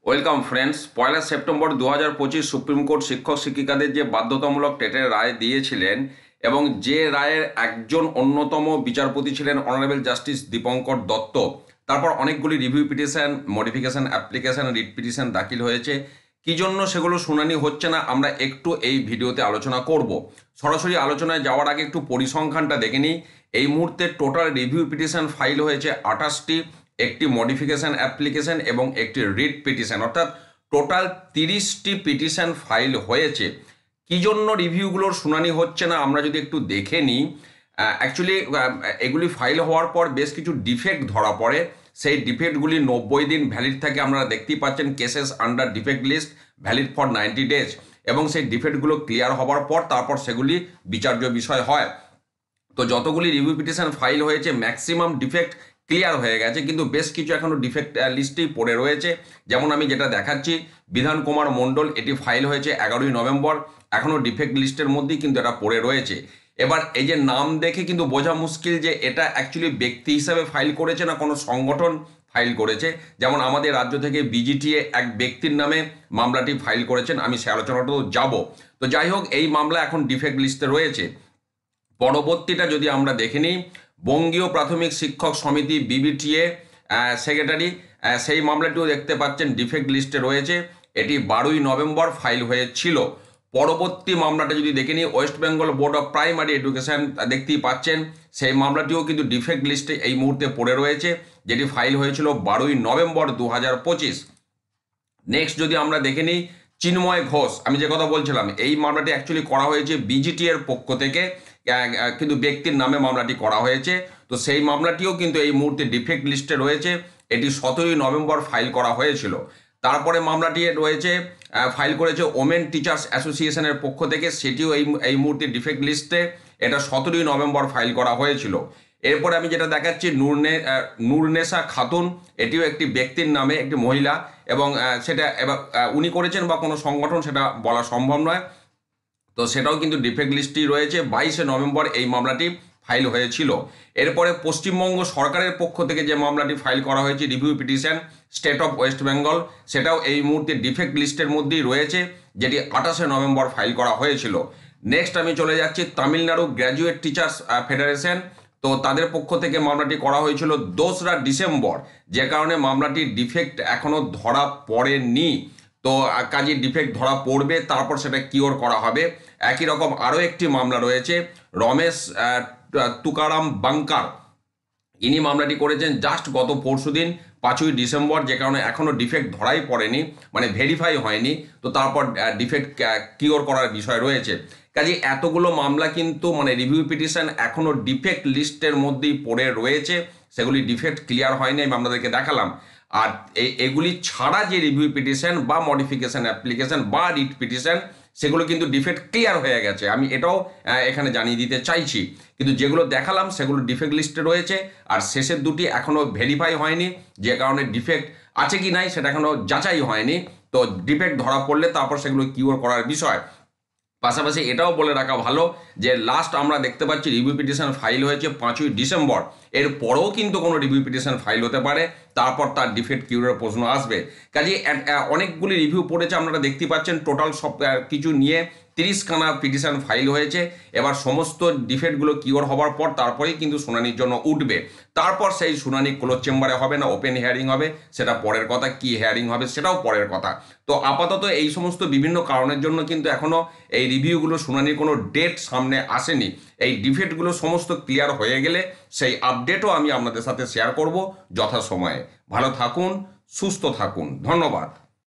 Welcome friends. 1 September 2025 supreme court শিক্ষক শিক্ষিকাদের যে বাধ্যতামূলক টেটের রায় দিয়েছিলেন এবং যে রায়ের একজন অন্যতম বিচারপতি ছিলেন অনারেবল জাস্টিস দীপঙ্কর দত্ত, তারপর অনেকগুলি review petition, modification application, writ petition দাখিল হয়েছে। কি জন্য সেগুলো শুনানি হচ্ছে না আমরা একটু এই ভিডিওতে আলোচনা করব। সরাসরি আলোচনায় যাওয়ার আগে একটু পরিসংখ্যানটা দেখে নিই। এই মুহূর্তে টোটাল রিভিউ পিটিশন ফাইল হয়েছে 28টি, একটি মডিফিকেশন অ্যাপ্লিকেশন এবং একটি রিট পিটিশন, অর্থাৎ টোটাল 30টি পিটিশন ফাইল হয়েছে। কি জন্য রিভিউগুলোর শুনানি হচ্ছে না আমরা যদি একটু দেখে নিই। অ্যাকচুয়ালি এগুলি ফাইল হওয়ার পর বেশ কিছু ডিফেক্ট ধরা পড়ে। সেই ডিফেক্টগুলি 90 দিন ভ্যালিড থাকে। আপনারা দেখতেই পাচ্ছেন cases under defect list valid for 90 days, এবং সেই ডিফেক্টগুলো ক্লিয়ার হওয়ার পর তারপর সেগুলি বিচার্য বিষয় হয়। তো যতগুলি রিভিউ পিটিশন ফাইল হয়েছে ম্যাক্সিমাম ডিফেক্ট ক্লিয়ার হয়ে গেছে, কিন্তু বেশ কিছু এখনও ডিফেক্ট লিস্টেই পড়ে রয়েছে। যেমন আমি যেটা দেখাচ্ছি, বিধান কুমার মণ্ডল, এটি ফাইল হয়েছে 11ই নভেম্বর, এখনও ডিফেক্ট লিস্টের মধ্যেই কিন্তু এটা পড়ে রয়েছে। এবার এই যে নাম দেখে কিন্তু বোঝা মুশকিল যে এটা অ্যাকচুয়ালি ব্যক্তি হিসাবে ফাইল করেছে না কোনো সংগঠন ফাইল করেছে। যেমন আমাদের রাজ্য থেকে বিজিটিএ এক ব্যক্তির নামে মামলাটি ফাইল করেছেন, আমি সে আলোচনাটাও যাব। তো যাই হোক, এই মামলা এখন ডিফেক্ট লিস্টে রয়েছে। পরবর্তীটা যদি আমরা দেখে নিই, বঙ্গীয় প্রাথমিক শিক্ষক সমিতি বিবিটিএ সেক্রেটারি, সেই মামলাটিও দেখতে পাচ্ছেন ডিফেক্ট লিস্টে রয়েছে। এটি 12ই নভেম্বর ফাইল হয়েছিল। পরবর্তী মামলাটা যদি দেখে নিই, West Bengal board of primary education, দেখতেই পাচ্ছেন সেই মামলাটিও কিন্তু ডিফেক্ট লিস্টে এই মুহূর্তে পড়ে রয়েছে, যেটি ফাইল হয়েছিল 12ই নভেম্বর 2025। নেক্সট যদি আমরা দেখে নিই, চিন্ময় ঘোষ, আমি যে কথা বলছিলাম, এই মামলাটি অ্যাকচুয়ালি করা হয়েছে বিজিটি এর পক্ষ থেকে, কিন্তু ব্যক্তির নামে মামলাটি করা হয়েছে। তো সেই মামলাটিও কিন্তু এই মুহূর্তে ডিফেক্ট লিস্টে রয়েছে। এটি 17ই নভেম্বর ফাইল করা হয়েছিল। তারপরে মামলাটি রয়েছে ফাইল করেছে ওমেন টিচার্স অ্যাসোসিয়েশনের পক্ষ থেকে, সেটিও এই মুহূর্তে ডিফেক্ট লিস্টে, এটা 17ই নভেম্বর ফাইল করা হয়েছিল। এরপরে আমি যেটা দেখাচ্ছি, নূরনেসা খাতুন, এটিও একটি ব্যক্তির নামে, একটি মহিলা, এবং সেটা এবার উনি করেছেন বা কোনো সংগঠন সেটা বলা সম্ভব নয়। তো সেটাও কিন্তু ডিফেক্ট লিস্টই রয়েছে। 22শে নভেম্বর এই মামলাটি ফাইল হয়েছিল। এরপরে পশ্চিমবঙ্গ সরকারের পক্ষ থেকে যে মামলাটি ফাইল করা হয়েছে review petition state of West Bengal, সেটাও এই মুহূর্তে ডিফেক্ট লিস্টের মধ্যেই রয়েছে, যেটি 28শে নভেম্বর ফাইল করা হয়েছিল। নেক্সট আমি চলে যাচ্ছি তামিলনাড়ু গ্র্যাজুয়েট টিচার্স ফেডারেশন। তো তাদের পক্ষ থেকে মামলাটি করা হয়েছিল 2রা ডিসেম্বর, যে কারণে মামলাটির ডিফেক্ট এখনও ধরা পড়েনি। তো কাজে ডিফেক্ট ধরা পড়বে, তারপর সেটা কিওর করা হবে। একই রকম আরও একটি মামলা রয়েছে, রমেশ তুকারাম বাঙ্কার, ইনি মামলাটি করেছেন জাস্ট গত পরশুদিন 5ই ডিসেম্বর, যে কারণে এখনও ডিফেক্ট ধরাই পড়েনি, মানে ভেরিফাই হয়নি। তো তারপর ডিফেক্ট কিওর করার বিষয় রয়েছে। কাজে এতগুলো মামলা কিন্তু মানে রিভিউ পিটিশন এখনও ডিফেক্ট লিস্টের মধ্যেই পড়ে রয়েছে, সেগুলি ডিফেক্ট ক্লিয়ার হয়নি, আমি আপনাদেরকে দেখালাম। আর এগুলি ছাড়া যে রিভিউ পিটিশন বা মডিফিকেশন অ্যাপ্লিকেশন বা রিট পিটিশন, সেগুলো কিন্তু ডিফেক্ট ক্লিয়ার হয়ে গেছে, আমি এটাও এখানে জানিয়ে দিতে চাইছি। কিন্তু যেগুলো দেখালাম সেগুলো ডিফেক্ট লিস্টে রয়েছে, আর শেষের দুটি এখনও ভেরিফাই হয়নি, যে কারণে ডিফেক্ট আছে কি নাই সেটা এখনও যাচাই হয়নি। তো ডিফেক্ট ধরা পড়লে তারপর সেগুলো কিওর করার বিষয়। পাশাপাশি এটাও বলে রাখা ভালো যে লাস্ট আমরা দেখতে পাচ্ছি রিভিউ পিটিশন ফাইল হয়েছে 5ই ডিসেম্বর, এর পরেও কিন্তু কোনো রিভিউ পিটিশন ফাইল হতে পারে, তারপর তার ডিফেক্ট কিউরের প্রশ্ন আসবে। কাজে অনেকগুলি রিভিউ পড়েছে, আপনারা দেখতে পাচ্ছেন টোটাল সব কিছু নিয়ে 30খানা পিটিশন ফাইল হয়েছে। এবার সমস্ত ডিফেক্টগুলো কিওর হওয়ার পর তারপরেই কিন্তু শুনানির জন্য উঠবে। তারপর সেই শুনানি ক্লোজ চেম্বারে হবে না ওপেন হিয়ারিং হবে, সেটা পরের কথা। কি হিয়ারিং হবে সেটাও পরের কথা। তো আপাতত এই সমস্ত বিভিন্ন কারণের জন্য কিন্তু এখনও এই রিভিউগুলো শুনানির কোনো ডেট সামনে আসেনি। এই ডিফেক্টগুলো সমস্ত ক্লিয়ার হয়ে গেলে সেই আপডেটও আমি আপনাদের সাথে শেয়ার করব যথাসময়ে। ভালো থাকুন, সুস্থ থাকুন, ধন্যবাদ।